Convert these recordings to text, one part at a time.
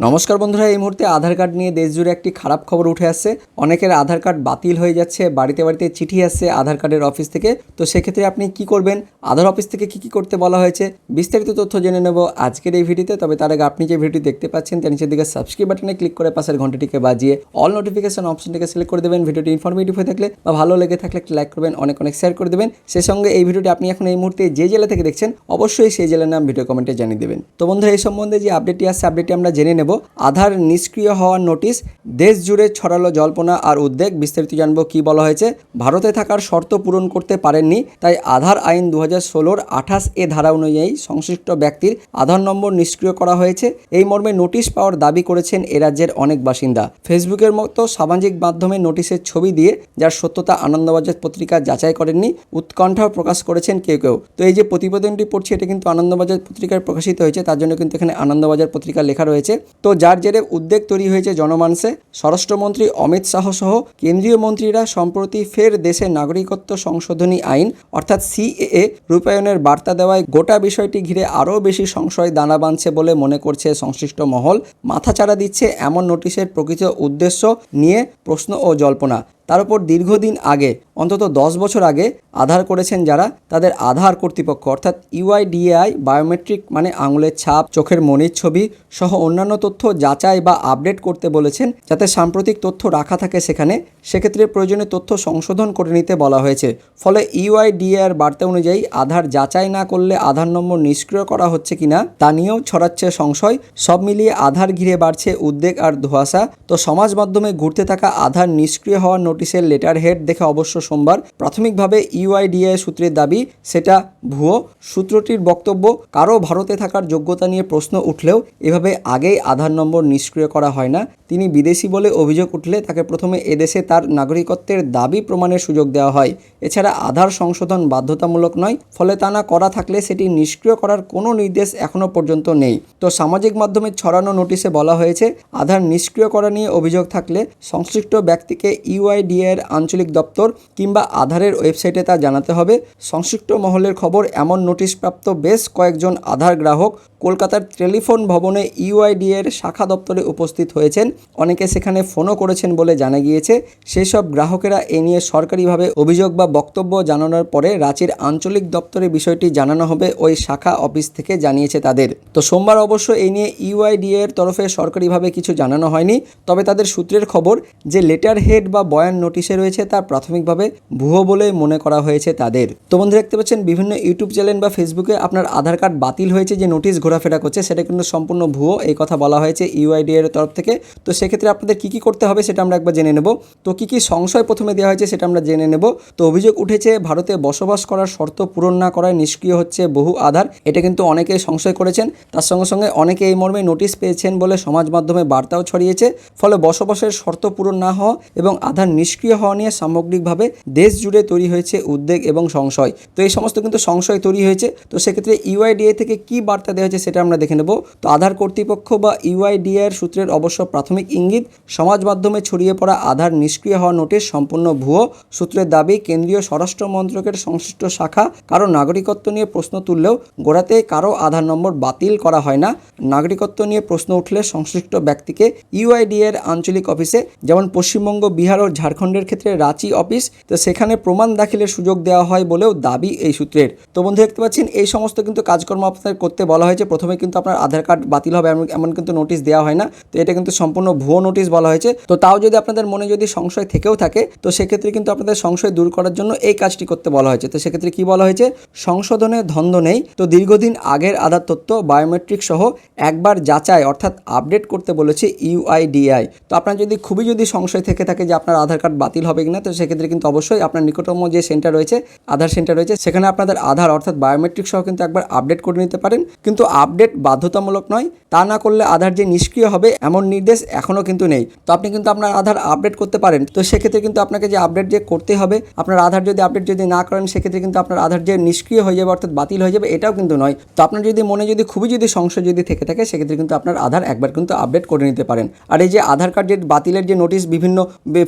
নমস্কার বন্ধুরা, এই মুহূর্তে আধার কার্ড নিয়ে দেশ জুড়ে একটি খারাপ খবর উঠে আসছে। অনেকের আধার কার্ড বাতিল হয়ে যাচ্ছে, বাড়িতে বাড়িতে চিঠি আসছে আধার কার্ডের অফিস থেকে। তো সেক্ষেত্রে আপনি কি করবেন, আধার অফিস থেকে কি করতে বলা হয়েছে, বিস্তারিত তথ্য জেনে নেব আজকের এই ভিডিওতে। তবে তার আগে আপনি যে ভিডিওটি দেখতে পাচ্ছেন তার নিচের দিকে সাবস্ক্রাইব বাটনে ক্লিক করে পাশের ঘন্টাটিকে বাজিয়ে অল নোটিফিকেশন অপশনটিকে সিলেক্ট করে দেবেন। ভিডিওটি ইনফরমেটিভ হয়ে থাকলে বা ভালো লেগে থাকলে একটি লাইক করবেন, অনেক শেয়ার করে দেবেন। সেই সঙ্গে এই ভিডিওটি আপনি এখন এই মুহূর্তে যে জেলা থেকে দেখছেন অবশ্যই সেই জেলার নাম ভিডিও কমেন্টে জানিয়ে দেবেন। তো বন্ধুরা, এই সম্বন্ধে যে আপডেটটি আসছে আপডেটটি আমরা জেনে নেব। আধার নিষ্ক্রিয় হওয়ার নোটিশ, দেশ জুড়ে ছড়ালো জল্পনা আর উদ্বেগ। বিস্তারিত জানবো কি বলা হয়েছে। ভারতে থাকার শর্ত পূরণ করতে পারেননি, তাই আধার আইন 2016 28 ধারা অনুযায়ী সংশ্লিষ্ট ব্যক্তির আধার নম্বর নিষ্ক্রিয় করা হয়েছে। এই মর্মে নোটিশ পাওয়ার দাবি করেছেন এ রাজ্যের অনেক বাসিন্দা। ফেসবুকের মতো সামাজিক মাধ্যমে নোটিশের ছবি দিয়ে যার সত্যতা আনন্দবাজার পত্রিকা যাচাই করেননি, উৎকণ্ঠাও প্রকাশ করেছেন কেউ কেউ। তো এই যে প্রতিবেদনটি পড়ছি এটা কিন্তু আনন্দবাজার পত্রিকায় প্রকাশিত হয়েছে, তার জন্য কিন্তু এখানে আনন্দবাজার পত্রিকা লেখা রয়েছে। তো যার জেরে উদ্বেগ তৈরি হয়েছে জনমানসে। স্বরাষ্ট্রমন্ত্রী অমিত শাহ সহ কেন্দ্রীয় মন্ত্রীরা সম্প্রতি ফের দেশে নাগরিকত্ব সংশোধনী আইন অর্থাৎ সিএএ রূপায়ণের বার্তা দেওয়ায় গোটা বিষয়টি ঘিরে আরও বেশি সংশয় দানা বাঁধছে বলে মনে করছে সংশ্লিষ্ট মহল। মাথাচাড়া দিচ্ছে এমন নোটিশের প্রকৃত উদ্দেশ্য নিয়ে প্রশ্ন ও জল্পনা। তার উপর দীর্ঘদিন আগে, অন্তত 10 বছর আগে আধার করেছেন যারা, তাদের আধার কর্তৃপক্ষ অর্থাৎ ইউআইডিএআই বায়োমেট্রিক মানে আঙুলের ছাপ, চোখের মনির ছবি সহ অন্যান্য তথ্য যাচাই বা আপডেট করতে বলেছেন, যাতে সাম্প্রতিক তথ্য রাখা থাকে সেখানে। সেক্ষেত্রে প্রয়োজনীয় তথ্য সংশোধন করে নিতে বলা হয়েছে। ফলে ইউআইডিএআর বার্তা অনুযায়ী আধার যাচাই না করলে আধার নম্বর নিষ্ক্রিয় করা হচ্ছে কিনা তা নিয়েও ছড়াচ্ছে সংশয়। সব মিলিয়ে আধার ঘিরে বাড়ছে উদ্বেগ আর ধোঁয়াশা। তো সমাজ মাধ্যমে ঘুরতে থাকা আধার নিষ্ক্রিয় হওয়ার নোটিশের লেটার হেড দেখে অবশ্য সোমবার প্রাথমিকভাবে ইউআইডিএআই সূত্রের দাবি সেটা ভুয়ো। সূত্রটির বক্তব্য, কারো ভারতে থাকার যোগ্যতা নিয়ে প্রশ্ন উঠলেও এভাবে আগেই আধার নম্বর নিষ্ক্রিয় করা হয় না। তিনি বিদেশি বলে অভিযোগ উঠলে তাকে প্রথমে এদেশে তার নাগরিকত্বের দাবি প্রমাণের সুযোগ দেওয়া হয়। এছাড়া আধার সংশোধন বাধ্যতামূলক নয়, ফলে তা না করা থাকলে সেটি নিষ্ক্রিয় করার কোনো নির্দেশ এখনও পর্যন্ত নেই। তো সামাজিক মাধ্যমে ছড়ানো নোটিশে বলা হয়েছে, আধার নিষ্ক্রিয় করা নিয়ে অভিযোগ থাকলে সংশ্লিষ্ট ব্যক্তিকে ইউআইডিএর আঞ্চলিক দপ্তর কিংবা আধারের ওয়েবসাইটে তা জানাতে হবে। সংশ্লিষ্ট মহলের খবর, এমন নোটিশপ্রাপ্ত বেশ কয়েকজন আধার গ্রাহক কলকাতার টেলিফোন ভবনে ইউআইডিএর শাখা দপ্তরে উপস্থিত হয়েছেন। অনেকে সেখানে ফোনও করেছেন বলে জানা গিয়েছে। সেই সব গ্রাহকেরা এ নিয়ে সরকারিভাবে অভিযোগ বা বক্তব্য জানানোর পরে রাঁচির আঞ্চলিক দপ্তরে বিষয়টি জানানো হবে, ওই শাখা অফিস থেকে জানিয়েছে তাদের। তো সোমবার অবশ্য এই নিয়ে ইউআইডিএর তরফে সরকারিভাবে কিছু জানানো হয়নি। তবে তাদের সূত্রের খবর যে লেটার হেড বা বয়ান নোটিশে রয়েছে তা প্রাথমিকভাবে ভুয়ো বলে মনে করা হয়েছে তাদের। তো বন্ধুরা, দেখতে পাচ্ছেন বিভিন্ন ইউটিউব চ্যানেল বা ফেসবুকে আপনার আধার কার্ড বাতিল হয়েছে যে নোটিশ ঘোরাফেরা করছে সেটা কিন্তু সম্পূর্ণ ভুয়ো, এই কথা বলা হয়েছে ইউআইডিএর তরফ থেকে। তো সেক্ষেত্রে আপনাদের কী করতে হবে সেটা আমরা একবার জেনে নেব। তো কী সংশয় প্রথমে দেওয়া হয়েছে সেটা আমরা জেনে নেব। তো অভিযোগ উঠেছে, ভারতে বসবাস করার শর্ত পূরণ না করায় নিষ্ক্রিয় হচ্ছে বহু আধার। এটা কিন্তু অনেকেই সংশয় করেছেন। তার সঙ্গে সঙ্গে অনেকে এই মর্মে নোটিশ পেয়েছেন বলে সমাজ মাধ্যমে বার্তাও ছড়িয়েছে। ফলে বসবাসের শর্ত পূরণ না হওয়া এবং আধার নিষ্ক্রিয় হওয়া নিয়ে সামগ্রিকভাবে দেশ জুড়ে তৈরি হয়েছে উদ্বেগ এবং সংশয়। তো এই সমস্ত কিন্তু সংশয় তৈরি হয়েছে। তো সেক্ষেত্রে ইউআইডিএ থেকে কী বার্তা দেওয়া হয়েছে সেটা আমরা দেখে নেব। তো আধার কর্তৃপক্ষ বা ইউআইডিএর সূত্রের অবশ্য প্রাথমিক ইঙ্গিত, সমাজ মাধ্যমে ছড়িয়ে পড়া আধার নিষ্ক্রিয় হওয়া নোটিশ সম্পূর্ণ ভুয়ো। সূত্রের দাবি, কেন্দ্রীয় স্বরাষ্ট্র মন্ত্রকের সংশ্লিষ্ট শাখা কারো নাগরিকত্ব নিয়ে প্রশ্ন তুললেও গোড়াতে কারো আধার নম্বর বাতিল করা হয় না। নাগরিকত্ব নিয়ে প্রশ্ন উঠলে সংশ্লিষ্ট ব্যক্তিকে ইউআইডিএর আঞ্চলিক অফিসে, যেমন পশ্চিমবঙ্গ, বিহার ও ঝাড়খণ্ডের ক্ষেত্রে রাঁচি অফিস, তো সেখানে প্রমাণ দাখিলের সুযোগ দেওয়া হয় বলেও দাবি এই সূত্রের। তো বন্ধু, দেখতে পাচ্ছেন এই সমস্ত কিন্তু কাজকর্ম আপনাদের করতে বলা হয়েছে। প্রথমে কিন্তু আপনার আধার কার্ড বাতিল হবে এমন কিন্তু নোটিশ দেওয়া হয় না। তো এটা কিন্তু সম্পূর্ণ ভুয়ো নোটিশ বলা হয়েছে। তো তাও যদি আপনাদের মনে যদি সংশয় থেকেও থাকে, তো সেক্ষেত্রে কিন্তু আপনাদের সংশয় দূর করার জন্য এই কাজটি করতে বলা হয়েছে। তো সেক্ষেত্রে কি বলা হয়েছে, সংশোধনে ধন্দ নেই। তো দীর্ঘদিন আগের আধার তথ্য বায়োমেট্রিক সহ একবার যাচাই অর্থাৎ আপডেট করতে বলেছে ইউআইডিএআই। তো আপনার যদি খুবই সংশয় থেকে থাকে যে আপনার আধার কার্ড বাতিল হবে কিনা, তো সেক্ষেত্রে কিন্তু অবশ্যই আপনার নিকটতম যে সেন্টার রয়েছে, আধার সেন্টার রয়েছে, সেখানে আপনাদের আধার অর্থাৎ বায়োমেট্রিক সহ কিন্তু একবার আপডেট করে নিতে পারেন। কিন্তু আপডেট বাধ্যতামূলক নয়। তা না করলে আধার যে নিষ্ক্রিয় হবে এমন নির্দেশ এখনও কিন্তু নেই। তো আপনি কিন্তু আপনার আধার আপডেট করতে পারেন। তো সেক্ষেত্রে কিন্তু আপনাকে যে আপডেট যে করতে হবে, আপনার আধার যদি আপডেট যদি না করেন সেক্ষেত্রে কিন্তু আপনার আধার যে নিষ্ক্রিয় হয়ে যাবে অর্থাৎ বাতিল হয়ে যাবে, এটাও কিন্তু নয়। তো আপনার যদি মনে খুবই সংশয় থেকে থাকে সেক্ষেত্রে কিন্তু আপনার আধার একবার কিন্তু আপডেট করে নিতে পারেন। আর এই যে আধার কার্ড যে বাতিলের যে নোটিশ বিভিন্ন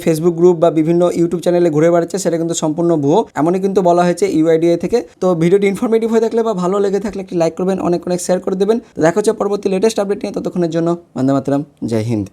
ফেসবুক গ্রুপ বা বিভিন্ন ইউটিউব চ্যানেলে ঘুরে বেড়াচ্ছে সেটা কিন্তু সম্পূর্ণ ভুয়ো, এমনই কিন্তু বলা হয়েছে ইউআইডিএ থেকে। তো ভিডিওটি ইনফরমেটিভ হয়ে থাকলে বা ভালো লেগে থাকলে একটি লাইক করবেন, অনেক শেয়ার করে দেবেন। তো দেখা হচ্ছে পরবর্তী লেটেস্ট আপডেট নিয়ে, ততক্ষণের জন্য বন্দে মাতরম, জয় হিন্দ।